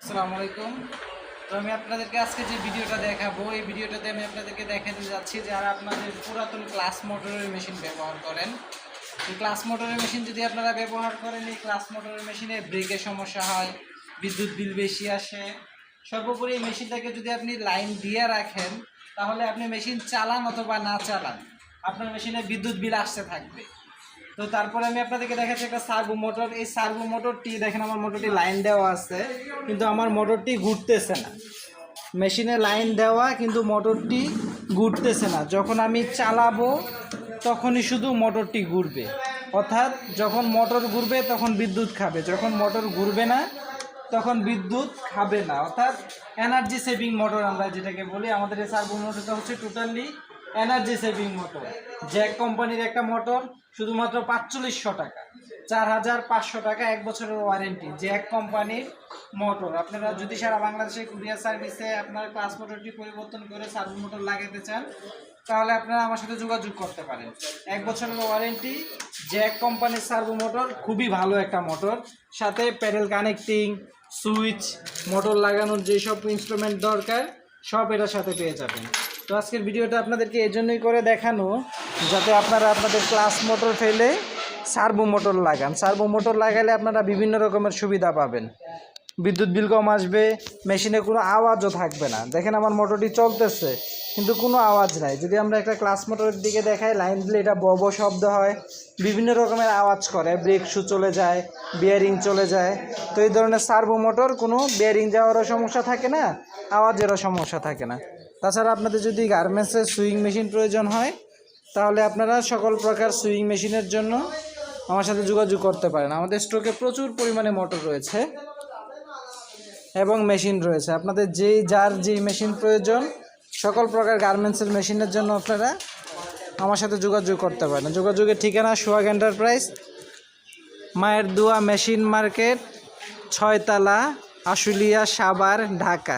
আসসালামু আলাইকুম। তো আমি আপনাদেরকে আজকে যে ভিডিওটা দেখাবো, এই ভিডিওটাতে আমি আপনাদেরকে দেখাতে যাচ্ছি যারা আপনাদের পুরাতন ক্লাস মোটরের মেশিন ব্যবহার করেন। এই ক্লাস মোটরের মেশিন যদি আপনারা ব্যবহার করেন, এই ক্লাস মোটরের মেশিনে ব্রেকের সমস্যা হয়, বিদ্যুৎ বিল বেশি আসে। সর্বোপরি এই মেশিনটাকে যদি আপনি লাইন দিয়ে রাখেন, তাহলে আপনি মেশিন চালান অথবা না চালান, আপনার মেশিনে বিদ্যুৎ বিল আসতে থাকবে। তো তারপরে আমি আপনাদেরকে দেখাচ্ছি একটা সার্ভো মোটর। এই সার্ভো মোটরটি দেখেন, আমার মোটরটি লাইন দেওয়া আছে, কিন্তু আমার মোটরটি ঘুরতেছে না। মেশিনে লাইন দেওয়া কিন্তু মোটরটি ঘুরতেছে না। যখন আমি চালাবো তখনই শুধু মোটরটি ঘুরবে, অর্থাৎ যখন মোটর ঘুরবে তখন বিদ্যুৎ খাবে, যখন মোটর ঘুরবে না তখন বিদ্যুৎ খাবে না। অর্থাৎ এনার্জি সেভিং মোটর আমরা যেটাকে বলি। আমাদের এই সার্ভো মোটরটা হচ্ছে totally energy saving motor. Jack কোম্পানির একটা মোটর, শুধুমাত্র 4500 টাকা, 4500 টাকা, 1 বছরের ওয়ারেন্টি। জ্যাক কোম্পানির মোটর। আপনারা যদি সারা বাংলাদেশে কুরিয়ার সার্ভিসে আপনার ক্লাস মোটরটি পরিবর্তন করে সার্ভো মোটর লাগাতে চান, তাহলে আপনারা আমার সাথে যোগাযোগ করতে পারেন। 1 বছরের ওয়ারেন্টি, জ্যাক কোম্পানির সার্ভো মোটর, খুবই ভালো একটা মোটর। সাথে প্যাডেল কানেক্টিং, সুইচ, মোটর লাগানোর যেসব ইনস্ট্রুমেন্ট দরকার সব এটার সাথে পেয়ে যাবেন। তো আজকের ভিডিওটা আপনাদেরকে এই জন্যই করে দেখানো, যাতে আপনারা আপনাদের ক্লাস মোটর ফেলে সার্ভো মোটর লাগান। সার্ভো মোটর লাগালে আপনারা বিভিন্ন রকমের সুবিধা পাবেন। বিদ্যুৎ বিল কম আসবে, মেশিনে কোনো আওয়াজও থাকবে না। দেখেন আমার মোটরটি চলতেছে কিন্তু কোনো আওয়াজ নাই। যদি আমরা একটা ক্লাস মোটরের দিকে দেখাই, লাইন দিলে এটা বব শব্দ হয়, বিভিন্ন রকমের আওয়াজ করে, ব্রেক শু চলে যায়, বিয়ারিং চলে যায়। তো এই ধরনের সার্ভো মোটর কোনো বিয়ারিং যাওয়ারও সমস্যা থাকে না, আওয়াজেরও সমস্যা থাকে না। তাছাড়া আপনাদের যদি গার্মেন্টসের সুইং মেশিন প্রয়োজন হয়, তাহলে আপনারা সকল প্রকার সুইং মেশিনের জন্য আমার সাথে যোগাযোগ করতে পারেন। আমাদের স্টকে প্রচুর পরিমাণে মোটর রয়েছে এবং মেশিন রয়েছে। আপনাদের যার যেই মেশিন প্রয়োজন, সকল প্রকার গার্মেন্টসের মেশিনের জন্য আপনারা আমার সাথে যোগাযোগ করতে পারেন। যোগাযোগের ঠিকানা সোহাগ এন্টারপ্রাইজ, মায়ের দোয়া মেশিন মার্কেট, 6 তলা, আশুলিয়া, সাভার, ঢাকা।